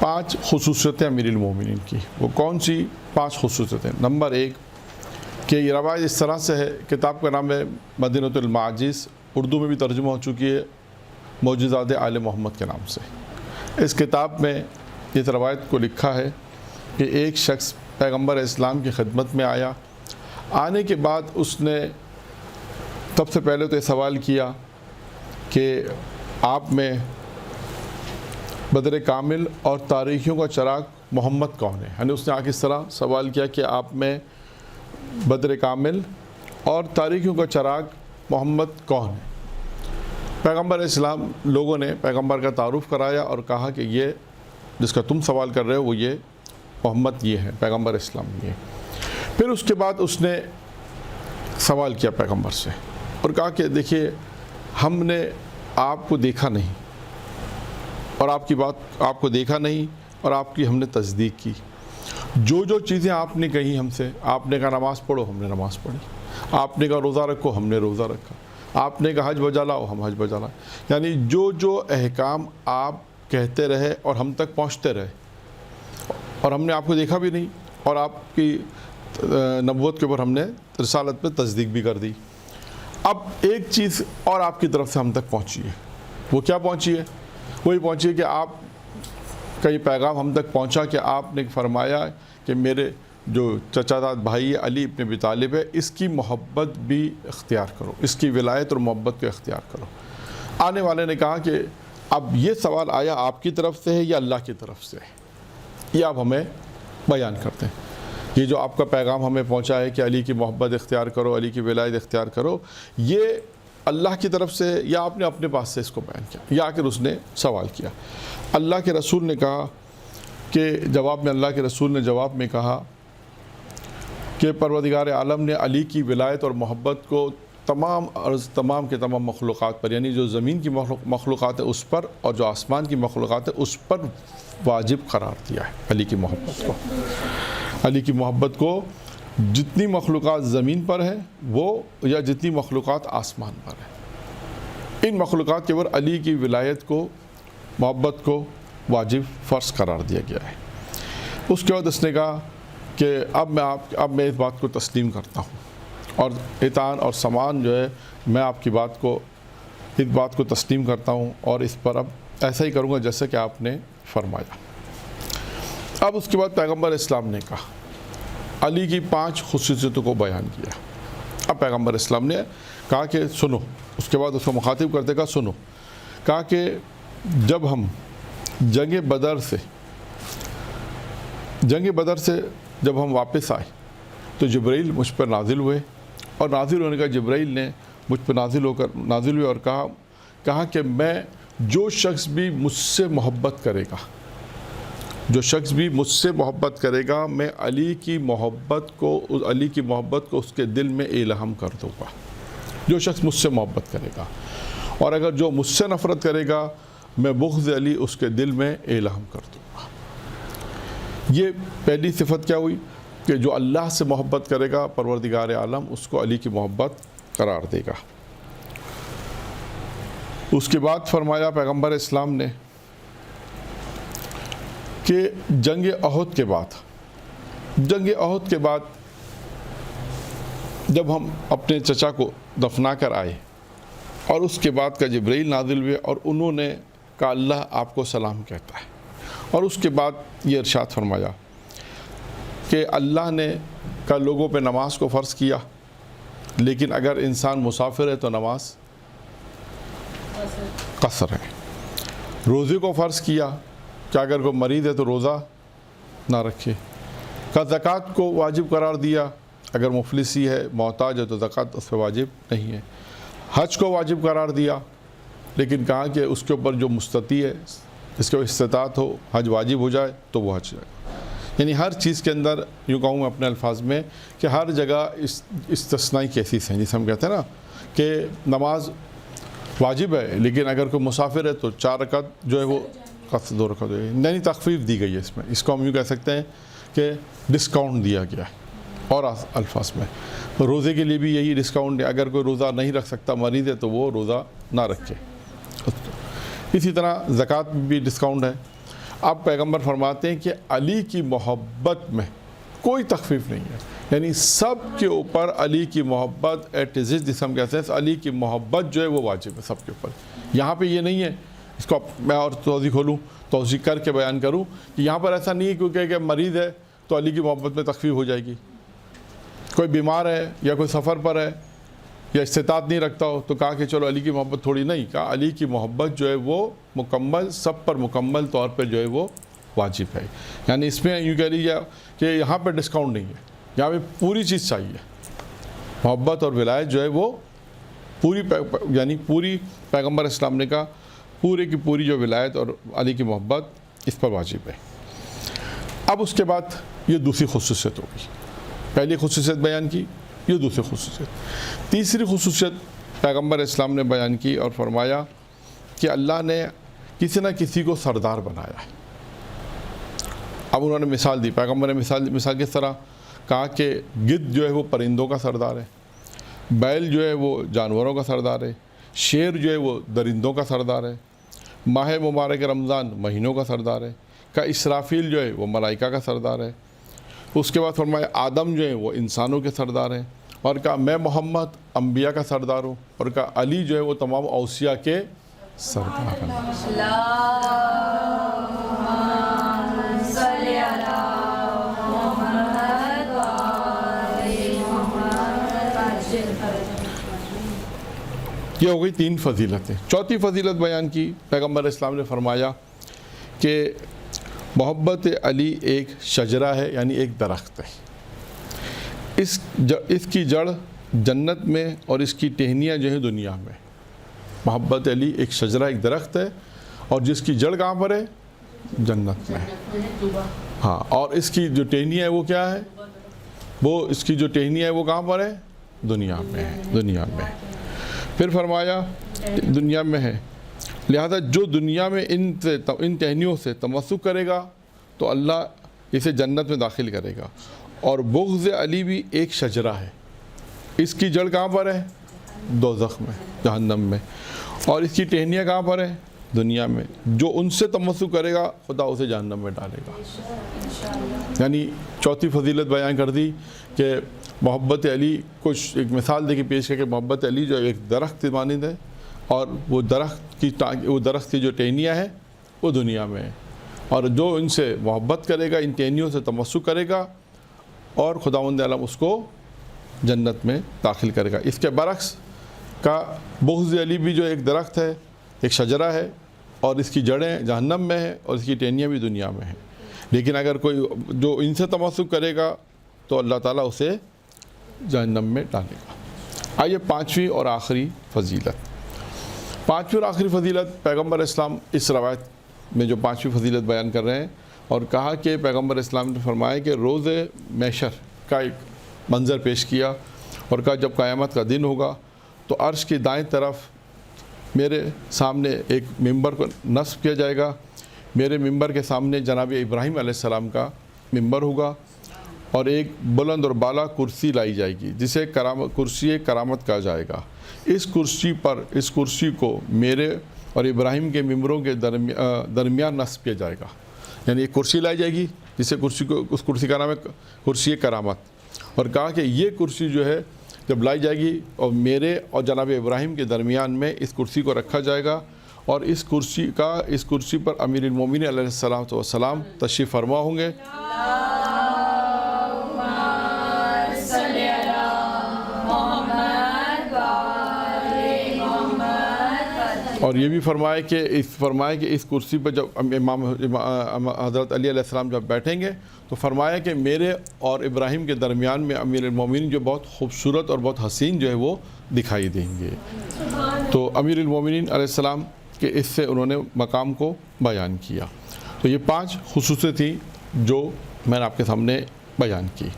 5 خصوصیتیں امیر المومنین کی۔ وہ کون سی 5 خصوصیتیں؟ نمبر 1 کہ یہ روایت اس طرح سے ہے، کتاب کا نام ہے مدینۃ المعاجز، اردو میں بھی ترجمہ ہو چکی ہے معجزات آل محمد کے نام سے۔ اس کتاب میں اس روایت کو لکھا ہے کہ ایک شخص پیغمبر اسلام کی خدمت میں آیا، آنے کے بعد اس نے سب سے پہلے تو یہ سوال کیا کہ آپ میں بدر کامل اور تاریخیوں کا چراغ محمد کون ہے؟ یعنی اس نے آگے اس طرح سوال کیا کہ آپ میں بدر کامل اور تاریخیوں کا چراغ محمد کون ہے؟ پیغمبر اسلام لوگوں نے پیغمبر کا تعارف کرایا اور کہا کہ یہ جس کا تم سوال کر رہے ہو وہ یہ محمد یہ ہے، پیغمبر اسلام یہ۔ پھر اس کے بعد اس نے سوال کیا پیغمبر سے اور کہا کہ دیکھیے ہم نے آپ کو دیکھا نہیں اور آپ کی بات آپ کو دیکھا نہیں اور آپ کی ہم نے تصدیق کی، جو جو چیزیں آپ نے کہی ہم سے، آپ نے کہا نماز پڑھو ہم نے نماز پڑھی، آپ نے کہا روزہ رکھو ہم نے روزہ رکھا، آپ نے کہا حج بجا لاؤ ہم حج بجا لائے، یعنی جو جو احکام آپ کہتے رہے اور ہم تک پہنچتے رہے، اور ہم نے آپ کو دیکھا بھی نہیں اور آپ کی نبوت کے اوپر ہم نے رسالت پہ تصدیق بھی کر دی۔ اب ایک چیز اور آپ کی طرف سے ہم تک پہنچی ہے، وہ کیا پہنچی ہے؟ وہی پہنچی ہے کہ آپ کا یہ پیغام ہم تک پہنچا کہ آپ نے فرمایا کہ میرے جو چچا داد بھائی علی ابن ابی طالب ہے اس کی محبت بھی اختیار کرو، اس کی ولایت اور محبت کو اختیار کرو۔ آنے والے نے کہا کہ اب یہ سوال آیا آپ کی طرف سے ہے یا اللہ کی طرف سے ہے؟ یہ آپ ہمیں بیان کرتے ہیں۔ یہ جو آپ کا پیغام ہمیں پہنچا ہے کہ علی کی محبت اختیار کرو، علی کی ولایت اختیار کرو، یہ اللہ کی طرف سے یا آپ نے اپنے پاس سے اس کو بیان کیا؟ یا آخر اس نے سوال کیا۔ اللہ کے رسول نے کہا کہ جواب میں اللہ کے رسول نے جواب میں کہا کہ پروردگار عالم نے علی کی ولایت اور محبت کو تمام کے تمام مخلوقات پر، یعنی جو زمین کی مخلوقات ہے اس پر اور جو آسمان کی مخلوقات ہے اس پر واجب قرار دیا ہے۔ علی کی محبت کو، علی کی محبت کو جتنی مخلوقات زمین پر ہیں وہ یا جتنی مخلوقات آسمان پر ہیں، ان مخلوقات کے اوپر علی کی ولایت کو، محبت کو واجب فرض قرار دیا گیا ہے۔ اس کے بعد اس نے کہا کہ اب میں اس بات کو تسلیم کرتا ہوں اور اطاعت اور سمان جو ہے میں آپ کی اس بات کو تسلیم کرتا ہوں اور اس پر اب ایسا ہی کروں گا جیسا کہ آپ نے فرمایا۔ اب اس کے بعد پیغمبر اسلام نے کہا، علی کی 5 خصوصیتوں کو بیان کیا۔ اب پیغمبر اسلام نے کہا کہ سنو، اس کے بعد اس کو مخاطب کرتے کہا سنو، کہا کہ جب ہم جنگ بدر سے جب ہم واپس آئے تو جبرائیل مجھ پر نازل ہوئے اور نازل ہونے کا جبرائیل نے مجھ پر نازل ہوئے اور کہا کہ میں جو شخص بھی مجھ سے محبت کرے گا میں علی کی محبت کو اس کے دل میں الہام کر دوں گا۔ جو شخص مجھ سے محبت کرے گا، اور اگر جو مجھ سے نفرت کرے گا میں بغض علی اس کے دل میں الہام کر دوں گا۔ یہ پہلی صفت کیا ہوئی کہ جو اللہ سے محبت کرے گا پروردگار عالم اس کو علی کی محبت قرار دے گا۔ اس کے بعد فرمایا پیغمبر اسلام نے کہ جنگ احد کے بعد جب ہم اپنے چچا کو دفنا کر آئے اور اس کے بعد کا جبرائیل نازل ہوئے اور انہوں نے کہا اللہ آپ کو سلام کہتا ہے، اور اس کے بعد یہ ارشاد فرمایا کہ اللہ نے لوگوں پہ نماز کو فرض کیا، لیکن اگر انسان مسافر ہے تو نماز قصر ہے۔ روزے کو فرض کیا کہ اگر کوئی مریض ہے تو روزہ نہ رکھے۔ زکوٰۃ کو واجب قرار دیا، اگر مفلسی ہے محتاج ہے تو زکوٰۃ اس پہ واجب نہیں ہے۔ حج کو واجب قرار دیا، لیکن کہا کہ اس کے اوپر جو مستطیع ہے جس کے استطاعت ہو حج واجب ہو جائے تو وہ حج جائے۔ یعنی ہر چیز کے اندر یوں کہوں میں اپنے الفاظ میں کہ ہر جگہ استثنائی کیسز ہیں، جسے ہم کہتے ہیں نا کہ نماز واجب ہے لیکن اگر کوئی مسافر ہے تو 4 رکعت جو ہے وہ 2 رکعت ہے، یعنی تخفیف دی گئی ہے اس میں۔ اس کو ہم یوں کہہ سکتے ہیں کہ ڈسکاؤنٹ دیا گیا ہے۔ اور الفاظ میں روزے کے لیے بھی یہی ڈسکاؤنٹ ہے، اگر کوئی روزہ نہیں رکھ سکتا مریض ہے تو وہ روزہ نہ رکھے۔ اسی طرح زکوٰۃ میں بھی ڈسکاؤنٹ ہے۔ اب پیغمبر فرماتے ہیں کہ علی کی محبت میں کوئی تخفیف نہیں ہے، یعنی سب کے اوپر علی کی محبت ایٹ از جس ہم کہتے ہیں علی کی محبت جو ہے وہ واجب ہے سب کے اوپر۔ یہاں پہ یہ نہیں ہے، اس کو میں اور توضیح کر کے بیان کروں کہ یہاں پر ایسا نہیں ہے کیونکہ کہ مریض ہے تو علی کی محبت میں تخفیف ہو جائے گی، کوئی بیمار ہے یا کوئی سفر پر ہے یا استطاعت نہیں رکھتا ہو تو کہا کہ چلو علی کی محبت تھوڑی نہیں، کہا علی کی محبت جو ہے وہ مکمل سب پر مکمل طور پہ جو ہے وہ واجب ہے۔ یعنی اس میں یوں کہہ لیجیے کہ یہاں پہ ڈسکاؤنٹ نہیں ہے، یہاں پہ پوری چیز چاہیے، محبت اور ولایت جو ہے وہ یعنی پوری پیغمبر اسلام نے کہا پوری کی پوری جو ولایت اور علی کی محبت اس پر واجب ہے۔ اب اس کے بعد یہ دوسری خصوصیت ہوگی، پہلی خصوصیت بیان کی، یہ دوسری خصوصیت۔ تیسری خصوصیت پیغمبر اسلام نے بیان کی اور فرمایا کہ اللہ نے کسی نہ کسی کو سردار بنایا ہے۔ اب انہوں نے مثال دی، پیغمبر نے مثال کس طرح کہا کہ گدھ جو ہے وہ پرندوں کا سردار ہے، بیل جو ہے وہ جانوروں کا سردار ہے، شیر جو ہے وہ درندوں کا سردار ہے، ماہ مبارک رمضان مہینوں کا سردار ہے، کا اسرافیل جو ہے وہ ملائکہ کا سردار ہے۔ اس کے بعد فرمایا آدم جو ہے وہ انسانوں کے سردار ہیں، اور کہا میں محمد انبیاء کا سردار ہوں، اور کہا علی جو ہے وہ تمام اوصیاء کے سردار ہیں۔ یہ ہو گئی تین فضیلتیں۔ چوتھی فضیلت بیان کی، پیغمبر اسلام نے فرمایا کہ محبت علی ایک شجرہ ہے، یعنی ایک درخت ہے، اس کی جڑ جنت میں اور اس کی ٹہنیاں جو ہیں دنیا میں۔ محبت علی ایک شجرہ، ایک درخت ہے، اور جس کی جڑ کہاں پر ہے؟ جنت میں ہے۔ ہاں، اور اس کی جو ٹہنیاں ہے وہ کیا ہے؟ اس کی جو ٹہنیاں ہے وہ کہاں پر ہے؟ دنیا میں ہے، دنیا میں۔ پھر فرمایا دنیا میں ہے، لہذا جو دنیا میں ان ٹہنیوں سے تمسک کرے گا تو اللہ اسے جنت میں داخل کرے گا۔ اور بغض علی بھی ایک شجرہ ہے، اس کی جڑ کہاں پر ہے؟ دوزخ میں، جہنم میں، اور اس کی ٹہنیاں کہاں پر ہے؟ دنیا میں۔ جو ان سے تمسک کرے گا خدا اسے جہنم میں ڈالے گا۔ یعنی چوتھی فضیلت بیان کر دی کہ محبت علی، کچھ ایک مثال دے کے پیش کر کہ محبت علی جو ایک درخت مانند ہے، اور وہ درخت کی جو ٹہنیاں ہیں وہ دنیا میں ہے، اور جو ان سے محبت کرے گا، ان ٹہنیوں سے تمسک کرے گا، اور خداوند عالم اس کو جنت میں داخل کرے گا۔ اس کے برعکس کا بغض علی بھی جو ایک درخت ہے، ایک شجرہ ہے، اور اس کی جڑیں جہنم میں ہیں اور اس کی ٹہنیاں بھی دنیا میں ہیں، لیکن اگر کوئی جو ان سے تمسک کرے گا تو اللہ تعالیٰ اسے جہنم میں ڈالے گا۔ آئیے پانچویں اور آخری فضیلت۔ پانچویں اور آخری فضیلت پیغمبر اسلام اس روایت میں جو پانچویں فضیلت بیان کر رہے ہیں، اور کہا کہ پیغمبر اسلام نے فرمایا کہ روز محشر کا ایک منظر پیش کیا، اور کہا جب قیامت کا دن ہوگا تو عرش کی دائیں طرف میرے سامنے ایک ممبر کو نصب کیا جائے گا، میرے ممبر کے سامنے جناب ابراہیم علیہ السلام کا ممبر ہوگا، اور ایک بلند اور بالا کرسی لائی جائے گی جسے کرسی کرامت کہا جائے گا۔ اس کرسی کو میرے اور ابراہیم کے ممبروں کے درمیان نصب کیا جائے گا، یعنی ایک کرسی لائی جائے گی جسے اس کرسی کا نام ہے کرسی کرامت، اور کہا کہ یہ کرسی جو ہے جب لائی جائے گی اور میرے اور جناب ابراہیم کے درمیان میں اس کرسی کو رکھا جائے گا، اور اس کرسی پر امیر المومنین علیہ السلام تشریف فرما ہوں گے۔ اور یہ بھی فرمائے کہ اس کرسی پر جب امام حضرت علی علیہ السلام جب بیٹھیں گے تو فرمایا کہ میرے اور ابراہیم کے درمیان میں امیر المومنین جو بہت خوبصورت اور بہت حسین جو ہے وہ دکھائی دیں گے۔ تو امیر المومنین علیہ السلام کے اس سے انہوں نے مقام کو بیان کیا۔ تو یہ 5 خصوصیت تھیں جو میں نے آپ کے سامنے بیان کی۔